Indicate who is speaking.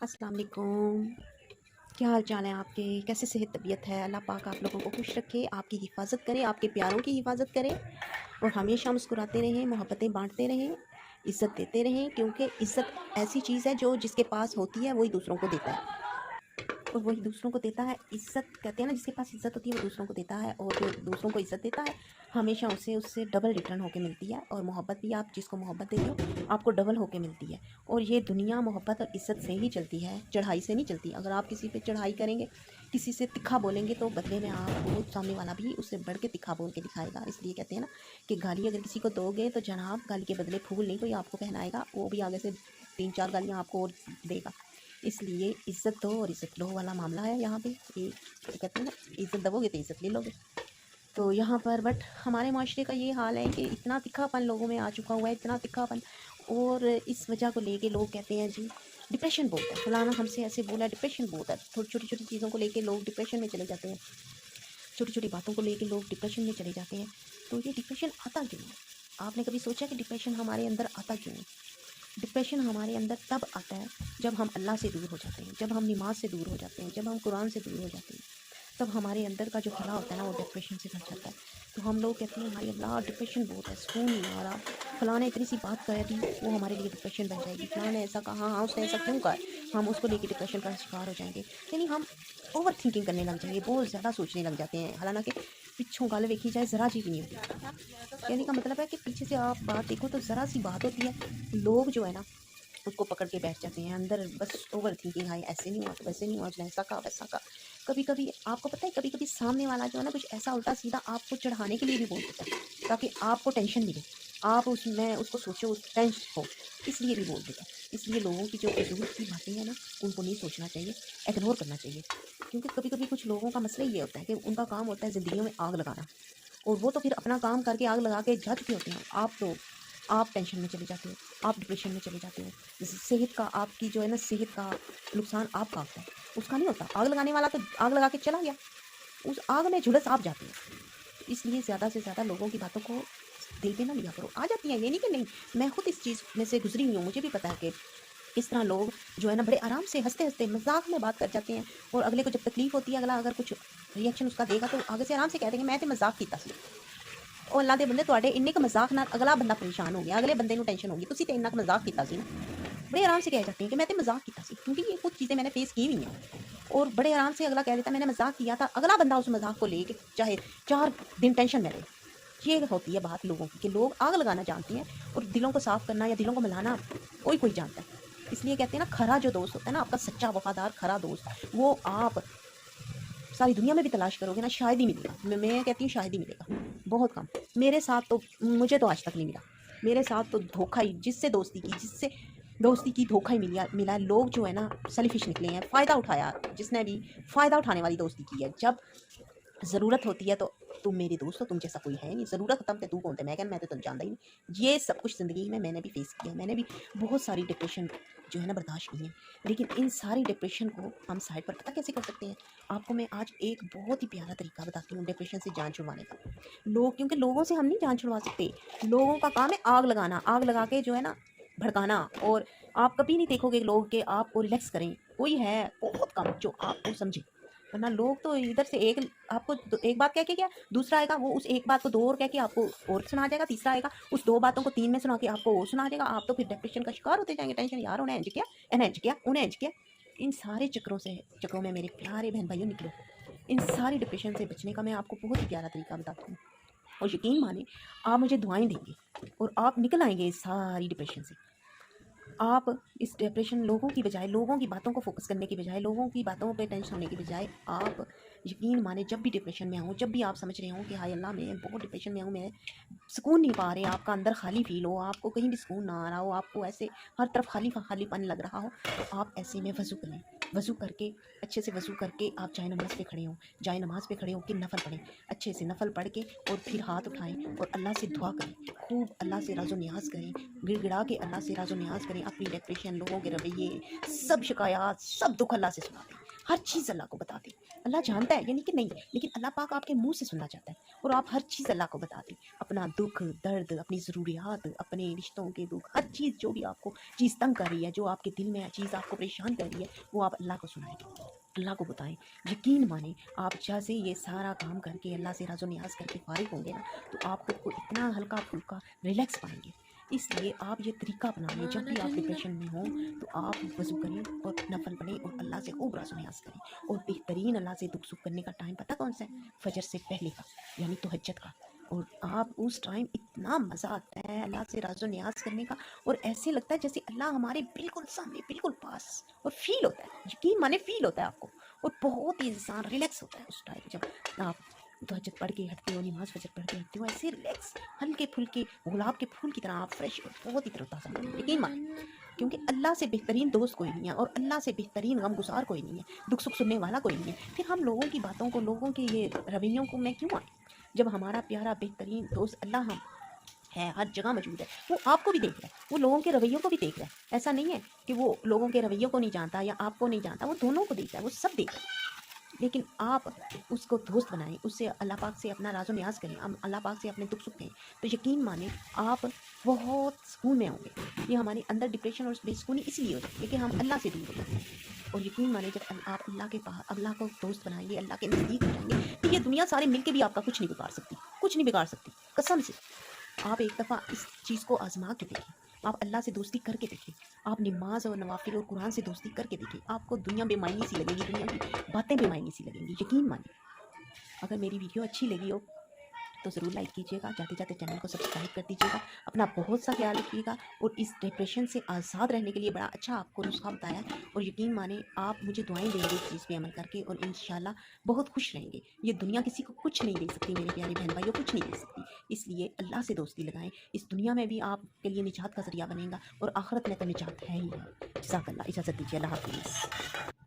Speaker 1: अस्सलाम वालेकुम। क्या हाल चाल है आपके? कैसे सेहत तबीयत है? अल्लाह पाक आप लोगों को खुश रखे, आपकी हिफाजत करे, आपके प्यारों की हिफाजत करे और हमेशा मुस्कुराते रहें, मोहब्बतें बांटते रहें, इज़्ज़त देते रहें, क्योंकि इज़्ज़त ऐसी चीज़ है जो जिसके पास होती है वही दूसरों को देता है और वही दूसरों को देता है। इज़्ज़त कहते हैं ना, जिसके पास इज़्ज़त होती है वो दूसरों को देता है और जो दूसरों को इज़्ज़त देता है हमेशा उसे उससे डबल रिटर्न होके मिलती है। और मोहब्बत भी आप जिसको मोहब्बत देते हो आपको डबल होके मिलती है। और ये दुनिया मोहब्बत और इज़्ज़त से ही चलती है, चढ़ाई से नहीं चलती। अगर आप किसी पे चढ़ाई करेंगे, किसी से तिखा बोलेंगे, तो बदले में आपको सामने वाला भी उससे बढ़ के तिखा बोल के दिखाएगा। इसलिए कहते हैं ना कि गाली अगर किसी को दोगे तो जनाब गाली के बदले फूल नहीं कोई आपको पहनाएगा, वो भी आगे से 3-4 गालियाँ आपको और देगा। इसलिए इज़्ज़त दो और इज़्ज़त लो वाला मामला है यहाँ पे। ये कहते हैं ना, इज़्ज़त दोगे तो इज़्ज़त ले लोगे। तो यहाँ पर बट हमारे माशरे का ये हाल है कि इतना तिखापन लोगों में आ चुका हुआ है, इतना तिखापन। और इस वजह को लेके लोग कहते हैं जी डिप्रेशन बहुत है, फलाना हमसे ऐसे बोला, डिप्रेशन बहुत है। थोड़ी छोटी छोटी चीज़ों को लेके लोग डिप्रेशन में चले जाते हैं, छोटी छोटी बातों को लेके लोग डिप्रेशन में चले जाते हैं। तो ये डिप्रेशन आता क्यों है? आपने कभी सोचा कि डिप्रेशन हमारे अंदर आता क्यों है? डिप्रेशन हमारे अंदर तब आता है जब हम अल्लाह से दूर हो जाते हैं, जब हम नमाज से दूर हो जाते हैं, जब हम कुरान से दूर हो जाते हैं। तब हमारे अंदर का जो खला होता है ना, वो डिप्रेशन से भर जाता है। तो हम लोग कहते हैं भाई अल्लाह डिप्रेशन बहुत है, सुकून नहीं आ रहा। फलाने इतनी सी बात कह दी वो हमारे लिए डिप्रेशन बन जाएगी, फलाने ने ऐसा कहा, हाँ उसने ऐसा क्यों कहा, हम उसको लेके डिप्रेशन का शिकार हो जाएंगे। यानी हम ओवर थिंकिंग करने लग जाएंगे, बहुत ज़्यादा सोचने लग जाते हैं। हालांकि पिछों गल देखी जाए ज़रा चीज़ नहीं होती। कहने का मतलब है कि पीछे से आप बात देखो तो ज़रा सी बात होती है, लोग जो है ना उसको पकड़ के बैठ जाते हैं अंदर। बस ओवर थिंकिंग है, ऐसे नहीं हुआ तो वैसे नहीं हुआ, उसने ऐसा कहा वैसा कहा। कभी कभी आपको पता है, कभी कभी सामने वाला जो है ना कुछ ऐसा उल्टा सीधा आपको चढ़ाने के लिए भी बोल देता है ताकि आपको टेंशन मिले, आप उसमें उसको सोचो, टेंशन हो, इसलिए भी बोल देता है। इसलिए लोगों की जो फिजूल की बातें हैं ना उनको नहीं सोचना चाहिए, इग्नोर करना चाहिए। क्योंकि कभी कभी कुछ लोगों का मसला ये होता है कि उनका काम होता है ज़िंदगियों में आग लगाना, और वो तो फिर अपना काम करके आग लगा के जा चुके होते हैं। आप टेंशन में चले जाते हो, आप डिप्रेशन में चले जाते हो। जैसे सेहत का, आपकी जो है ना सेहत का नुकसान आपका होता है, उसका नहीं होता। आग लगाने वाला तो आग लगा के चला गया, उस आग में झुलस आप जाते हो। तो इसलिए ज़्यादा से ज़्यादा लोगों की बातों को दिल पे ना लिया करो। आ जाती है, ये नहीं कि नहीं, मैं खुद इस चीज़ में से गुजरी हुई हूँ, मुझे भी पता है कि किस तरह लोग जो है ना बड़े आराम से हंसते हंसते मजाक में बात कर जाते हैं। और अगले को जब तकलीफ होती है, अगला अगर कुछ रिएक्शन उसका देगा तो आगे से आराम से कह देंगे मैं तो मजाक किया सी। ਉਹ ਅੱਲਾ ਦੇ ਬੰਦੇ ਤੁਹਾਡੇ ਇੰਨੇ ਕ मजाक ਨਾਲ अगला बंदा परेशान हो गया, अगले बंदे ਨੂੰ टेंशन होगी, ਤੁਸੀਂ ਤੇ ਇੰਨਾ ਕ मजाक ਕੀਤਾ ਸੀ ना। बड़े आराम से कह जाते हैं कि मैं तो मजाक किया सी, क्योंकि ये कुछ चीज़ें मैंने फेस की हुई हैं। और बड़े आराम से अगला कह देता मैंने मजाक किया था, अगला बंदा उस मजाक को लेके चाहे 4 दिन टेंशन में रहे। ये होती है बात लोगों की कि लोग आग लगाना जानते हैं और दिलों को साफ करना या दिलों को मिलाना कोई कोई जानता है। इसलिए कहते हैं ना, खरा जो दोस्त होता है ना, आपका सच्चा वफादार खरा दोस्त, वो आप सारी दुनिया में भी तलाश करोगे ना शायद ही मिलेगा। मैं कहती हूँ शायद ही मिलेगा, बहुत कम। मेरे साथ तो, मुझे तो आज तक नहीं मिला। मेरे साथ तो धोखा ही, जिससे दोस्ती की धोखा ही मिला है। लोग जो है ना सेल्फिश निकले हैं, फ़ायदा उठाया, जिसने भी फ़ायदा उठाने वाली दोस्ती की है। जब ज़रूरत होती है तो तुम मेरे दोस्त हो, तुम जैसा कोई है नहीं। ज़रूरत खत्म पे तू कौन थे, मैं तो तुम जानता ही नहीं। ये सब कुछ ज़िंदगी में मैंने भी फेस किया है। मैंने भी बहुत सारी डिप्रेशन जो है ना बर्दाश्त की है। लेकिन इन सारी डिप्रेशन को हम साइड पर पता कैसे कर सकते हैं? आपको मैं आज एक बहुत ही प्यारा तरीका बताती हूँ डिप्रेशन से जान छुड़वाने का। क्योंकि लोगों से हम नहीं जान छुड़वा सकते। लोगों का काम है आग लगाना, आग लगा के जो है ना भड़काना। और आप कभी नहीं देखोगे लोग के आपको रिलैक्स करें। कोई है बहुत कम जो आपको समझे, वरना लोग तो इधर से एक आपको एक बात कह के गया, दूसरा आएगा वो उस एक बात को 2 और कह के आपको और सुना देगा, तीसरा आएगा उस 2 बातों को 3 में सुना के आपको और सुना देगा। आप तो फिर डिप्रेशन का शिकार होते जाएंगे। टेंशन, यार उन्हें इंज किया, इन्हें इंज किया, उन्हें इंज किया। इन सारे चक्रों में मेरे प्यारे बहन भाइयों निकलो। इन सारी डिप्रेशन से बचने का मैं आपको बहुत ही प्यारा तरीका बताती हूँ, और यकीन माने आप मुझे दुआएं देंगे और आप निकल आएंगे इस सारी डिप्रेशन से। आप इस डिप्रेशन, लोगों की बजाय, लोगों की बातों को फोकस करने की बजाय, लोगों की बातों पे टेंशन होने की बजाय, आप यकीन माने जब भी डिप्रेशन में हूँ, जब भी आप समझ रहे हो कि हाय अल्लाह मैं बहुत डिप्रेशन में हूँ, मैं सुकून नहीं पा रहे, आपका अंदर खाली फील हो, आपको कहीं भी सुकून ना आ रहा हो, आपको ऐसे हर तरफ खालीपन लग रहा हो, तो आप ऐसे में वज़ू करें। वज़ू करके, अच्छे से वज़ू करके आप जाए नमाज़ पे खड़े हों, जाए नमाज़ पे खड़े होकर नफ़ल पढ़ें, अच्छे से नफ़ल पढ़ के और फिर हाथ उठाएं और अल्लाह से दुआ करें, खूब अल्लाह से राज़ो न्याज़ करें, गिड़गिड़ा के अल्लाह से राज़ो न्याज़ करें। अपनी डिप्रेशन, लोगों के रवैये, सब शिकायत, सब दुख अल्लाह से सुना दें। ہر چیز اللہ کو بتا دیں. اللہ جانتا ہے یعنی کہ نہیں، لیکن اللہ پاک آپ کے منہ سے سننا چاہتا ہے، اور آپ ہر چیز اللہ کو بتا دیں. اپنا دکھ درد، اپنی ضروریات، اپنے رشتوں کے دکھ، ہر چیز جو بھی آپ کو چیز تنگ کر رہی ہے، جو آپ کے دل میں چیز آپ کو پریشان کر رہی ہے، وہ آپ اللہ کو سنائیں، اللہ کو بتائیں. یقین مانیں آپ جیسے یہ سارا کام کر کے اللہ سے راز و نیاز کر کے فارغ ہوں گے نا، تو آپ خود کو اتنا ہلکا پھلکا ریلیکس پائیں گے. اس لیے آپ یہ طریقہ اپنائیں، جب بھی آپ ڈپریشن میں ہوں تو آپ وضو کریں اور نفل پڑھیں اور اللہ سے خوب راز و نیاز کریں. اور بہترین اللہ سے دکھ سکھ کرنے کا ٹائم پتہ کون سا ہے؟ فجر سے پہلے کا، یعنی تہجد کا. اور آپ اس ٹائم اتنا مزہ آتا ہے اللہ سے راز و نیاز کرنے کا، اور ایسے لگتا ہے جیسے اللہ ہمارے بالکل سامنے، بالکل پاس. اور فیل ہوتا ہے، یقین مانے فیل ہوتا ہے آپ کو، اور بہت ہی انسان ریلیکس ہوتا ہے اس ٹائم جب آپ تہجد پڑھ کے ہٹتے ہو، نماز فجر پڑھ کے ہٹتے ہو. ایسے ریلیکس ہلکے پھلکے گلاب کے پھول کی طرح آپ فریش اور بہت ہی تر و تازہ ہوتے ہیں. یقین مانے، کیونکہ اللہ سے بہترین دوست کوئی نہیں ہے، اور اللہ سے بہترین غم گسار کوئی نہیں ہے، دکھ سکھ سننے والا کوئی نہیں ہے. پھر ہم لوگوں کی باتوں کو، لوگوں کے یہ رویوں کو میں کیوں آئیں، جب ہمارا پیارا بہترین دوست اللہ ہم ہے، ہر جگہ موجود ہے. وہ آپ کو بھی دیکھ رہا ہے، وہ لوگوں کے رویوں کو بھی دیکھ رہا ہے. ایسا نہیں ہے کہ وہ لوگوں کے رویوں کو نہیں جانتا یا آپ کو نہیں جانتا، وہ دونوں کو دیکھ رہا ہے، وہ سب دیکھ رہا ہے. لیکن آپ اس کو دوست بنائیں، اس سے اللہ پاک سے اپنا راز و نیاز کریں، اللہ پاک سے اپنے دکھ سکھ کہیں، تو یقین مانیں آپ بہت سکون میں ہوں گے. یہ ہمارے اندر ڈپریشن اور بے سکونی اس لیے ہو جاتی ہے کہ ہم اللہ سے دور ہو جاتے ہیں. اور یقین مانیں جب آپ اللہ کے پاس، اللہ کو دوست بنائیں گے، اللہ کے نزدیک ہو جائیں گے، تو یہ دنیا سارے مل کے بھی آپ کا کچھ نہیں بگاڑ سکتی، کچھ نہیں بگاڑ سکتی قسم سے. آپ ایک دفعہ اس چیز کو آزما کے دیکھیں، آپ اللہ سے دوستی کر کے دیکھیں، آپ نماز اور نوافل اور قرآن سے دوستی کر کے دیکھیں، آپ کو دنیا بے معنی سی لگے گی، دنیا کی باتیں بے معنی سی لگیں گی. یقین مانیں. اگر میری ویڈیو اچھی لگی ہو تو ضرور لائک کیجیے گا، جاتے جاتے چینل کو سبسکرائب کر دیجیے گا. اپنا بہت سا خیال رکھیے گا، اور اس ڈپریشن سے آزاد رہنے کے لیے بڑا اچھا آپ کو نسخہ بتایا ہے. اور یقین مانیں آپ مجھے دعائیں دیں گے اس چیز پہ عمل کر کے، اور انشاءاللہ بہت خوش رہیں گے. یہ دنیا کسی کو کچھ نہیں دے سکتی، میرے پیارے بہن بھائیوں، کچھ نہیں دے سکتی. اس لیے اللہ سے دوستی لگائیں، اس دنیا میں بھی آپ کے لیے نجات کا ذریعہ بنے گا، اور آخرت میں تو نجات ہے ہی ہے. جزاک اللہ. اجازت دیجیے، اللہ حافظ.